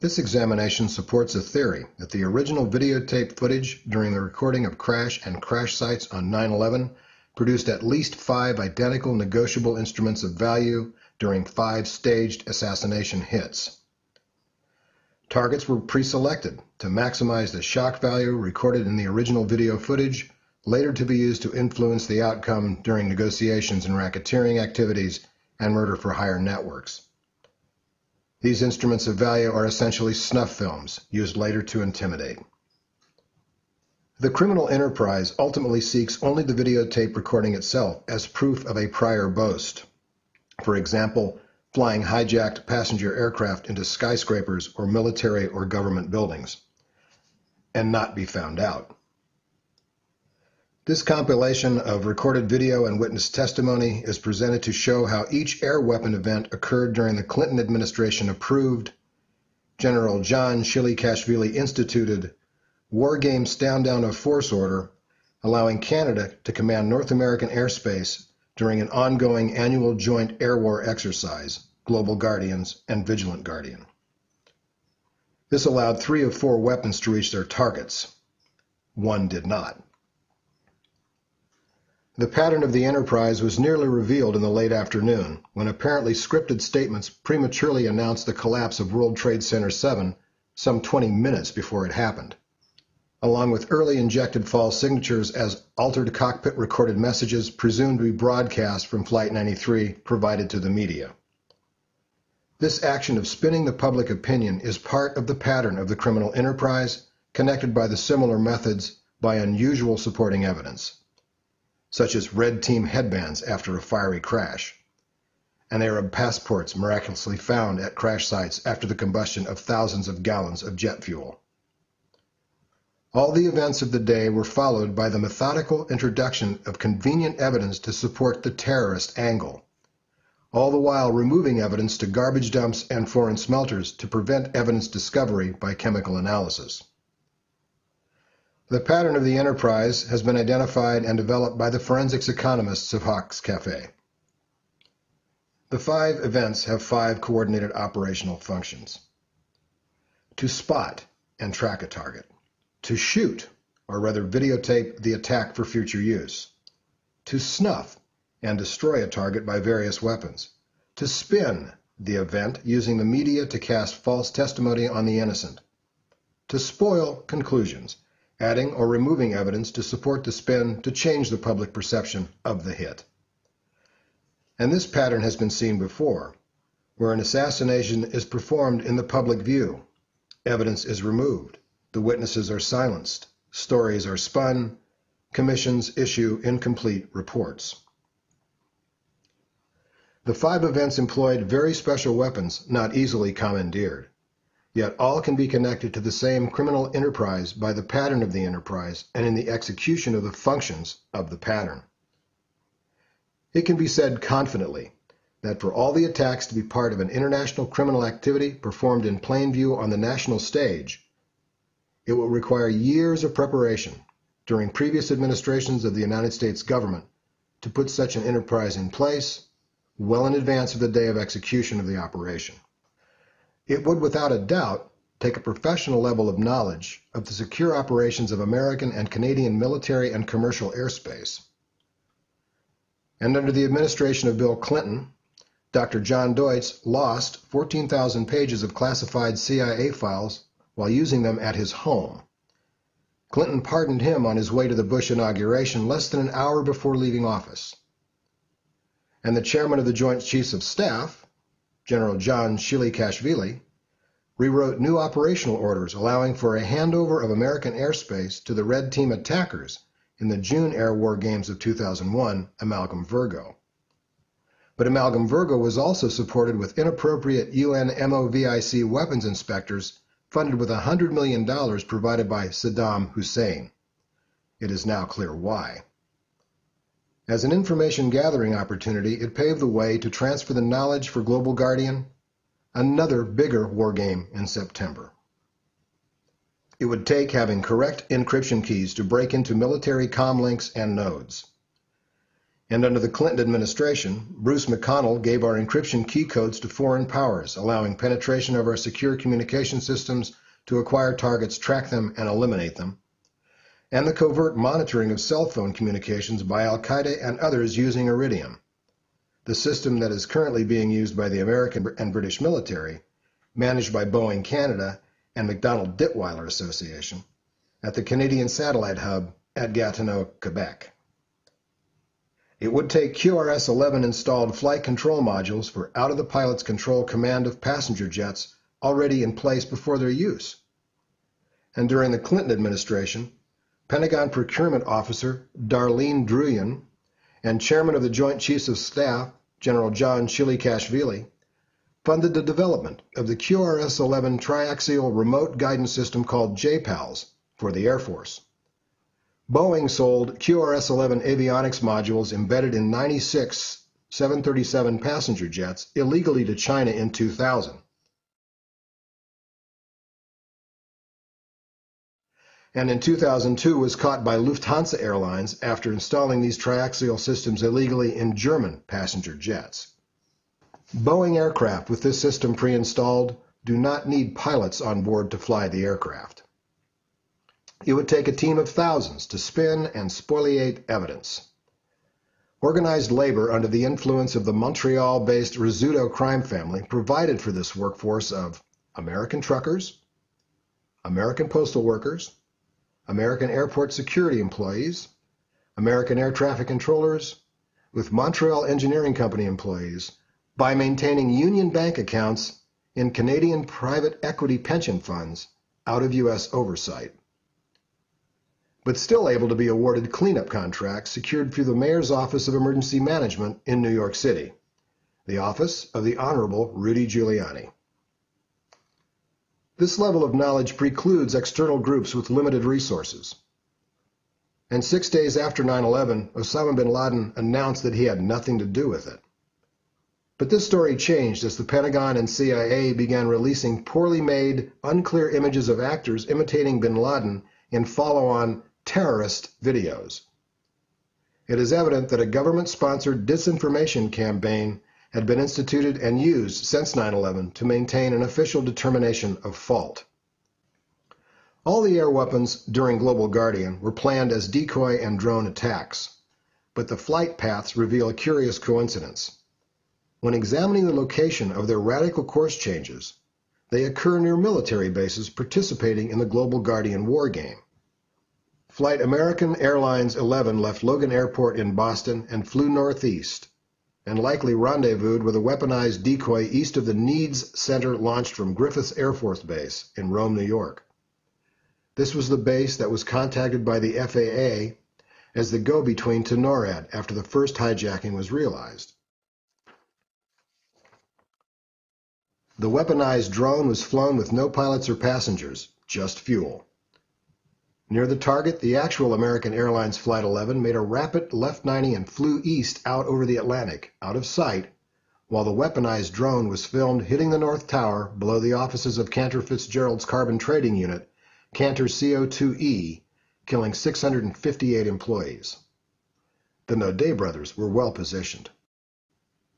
This examination supports a theory that the original videotape footage during the recording of crash and crash sites on 9/11 produced at least 5 identical negotiable instruments of value during 5 staged assassination hits. Targets were pre-selected to maximize the shock value recorded in the original video footage, later to be used to influence the outcome during negotiations and racketeering activities and murder-for-hire networks. These instruments of value are essentially snuff films, used later to intimidate. The criminal enterprise ultimately seeks only the videotape recording itself as proof of a prior boast. For example, flying hijacked passenger aircraft into skyscrapers or military or government buildings, and not be found out. This compilation of recorded video and witness testimony is presented to show how each air weapon event occurred during the Clinton administration approved, General John Shilikashvili instituted, War Games Stand Down of Force order, allowing Canada to command North American airspace during an ongoing annual joint air war exercise, Global Guardians and Vigilant Guardian. This allowed 3 of 4 weapons to reach their targets. 1 did not. The pattern of the enterprise was nearly revealed in the late afternoon, when apparently scripted statements prematurely announced the collapse of World Trade Center 7 some 20 minutes before it happened, along with early injected false signatures as altered cockpit recorded messages presumed to be broadcast from Flight 93 provided to the media. This action of spinning the public opinion is part of the pattern of the criminal enterprise, connected by the similar methods by unusual supporting evidence, such as red team headbands after a fiery crash, and Arab passports miraculously found at crash sites after the combustion of thousands of gallons of jet fuel. All the events of the day were followed by the methodical introduction of convenient evidence to support the terrorist angle, all the while removing evidence to garbage dumps and foreign smelters to prevent evidence discovery by chemical analysis. The pattern of the enterprise has been identified and developed by the forensics economists of Hawks Cafe. The 5 events have 5 coordinated operational functions: to spot and track a target, to shoot, or rather videotape the attack for future use, to snuff and destroy a target by various weapons, to spin the event using the media to cast false testimony on the innocent, to spoil conclusions, adding or removing evidence to support the spin to change the public perception of the hit. And this pattern has been seen before, where an assassination is performed in the public view, evidence is removed, the witnesses are silenced, stories are spun, commissions issue incomplete reports. The 5 events employed very special weapons not easily commandeered, yet all can be connected to the same criminal enterprise by the pattern of the enterprise and in the execution of the functions of the pattern. It can be said confidently that for all the attacks to be part of an international criminal activity performed in plain view on the national stage, it will require years of preparation during previous administrations of the United States government to put such an enterprise in place well in advance of the day of execution of the operation. It would without a doubt take a professional level of knowledge of the secure operations of American and Canadian military and commercial airspace. And under the administration of Bill Clinton, Dr. John Deutz lost 14,000 pages of classified CIA files while using them at his home. Clinton pardoned him on his way to the Bush inauguration less than an hour before leaving office. And the chairman of the Joint Chiefs of Staff, General John Shilikashvili, rewrote new operational orders allowing for a handover of American airspace to the Red Team attackers in the June Air War Games of 2001, Amalgam Virgo. But Amalgam Virgo was also supported with inappropriate UN MOVIC weapons inspectors funded with $100 million provided by Saddam Hussein. It is now clear why. As an information gathering opportunity, it paved the way to transfer the knowledge for Global Guardian, another bigger war game in September. It would take having correct encryption keys to break into military comm links and nodes. And under the Clinton administration, Bruce McConnell gave our encryption key codes to foreign powers, allowing penetration of our secure communication systems to acquire targets, track them, and eliminate them, and the covert monitoring of cell phone communications by Al-Qaeda and others using Iridium, the system that is currently being used by the American and British military, managed by Boeing Canada and McDonnell Ditweiler Association, at the Canadian Satellite Hub at Gatineau, Quebec. It would take QRS-11 installed flight control modules for out-of-the-pilot's control command of passenger jets already in place before their use. And during the Clinton administration, Pentagon Procurement Officer Darlene Druyan and Chairman of the Joint Chiefs of Staff, General John Chilikashvili, funded the development of the QRS-11 triaxial remote guidance system called JPALS for the Air Force. Boeing sold QRS-11 avionics modules embedded in 96 737 passenger jets illegally to China in 2000. And in 2002 was caught by Lufthansa Airlines after installing these triaxial systems illegally in German passenger jets. Boeing aircraft with this system pre-installed do not need pilots on board to fly the aircraft. It would take a team of thousands to spin and spoliate evidence. Organized labor under the influence of the Montreal-based Rizzuto crime family provided for this workforce of American truckers, American postal workers, American airport security employees, American air traffic controllers, with Montreal Engineering Company employees, by maintaining union bank accounts in Canadian private equity pension funds out of U.S. oversight, but still able to be awarded cleanup contracts secured through the Mayor's Office of Emergency Management in New York City, the office of the Honorable Rudy Giuliani. This level of knowledge precludes external groups with limited resources. And 6 days after 9/11, Osama bin Laden announced that he had nothing to do with it. But this story changed as the Pentagon and CIA began releasing poorly made, unclear images of actors imitating bin Laden in follow-on terrorist videos. It is evident that a government-sponsored disinformation campaign had been instituted and used since 9/11 to maintain an official determination of fault. All the air weapons during Global Guardian were planned as decoy and drone attacks, but the flight paths reveal a curious coincidence. When examining the location of their radical course changes, they occur near military bases participating in the Global Guardian war game. Flight American Airlines 11 left Logan Airport in Boston and flew northeast, and likely rendezvoused with a weaponized decoy east of the Needs Center launched from Griffiths Air Force Base in Rome, New York. This was the base that was contacted by the FAA as the go-between to NORAD after the first hijacking was realized. The weaponized drone was flown with no pilots or passengers, just fuel. Near the target, the actual American Airlines Flight 11 made a rapid left 90 and flew east out over the Atlantic, out of sight, while the weaponized drone was filmed hitting the North Tower below the offices of Cantor Fitzgerald's carbon trading unit, Cantor CO2E, killing 658 employees. The Naudet brothers were well positioned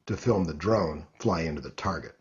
to film the drone fly into the target.